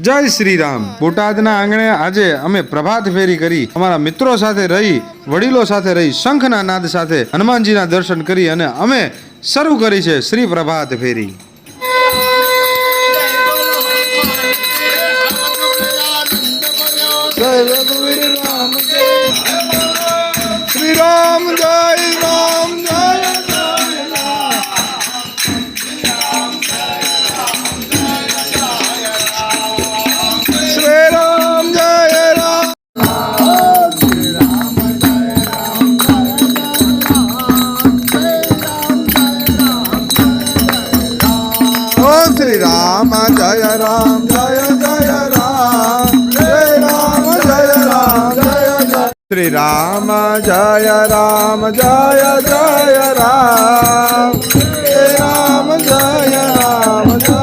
જય શ્રી રામ। બોટાદના આંગણે આજે અમે પ્રભાત ફેરી કરી, અમારા મિત્રો સાથે રહી, વડીલો સાથે રહી, શંખના નાદ સાથે હનુમાનજીના દર્શન કરી અને અમે શરૂ કરી છે શ્રી પ્રભાત ફેરી। શ્રી રામ જય રામ જય श्री राम जय राम जय जय राम जय राम जय राम जय जय श्री राम जय राम जय जय राम जय राम जय राम जय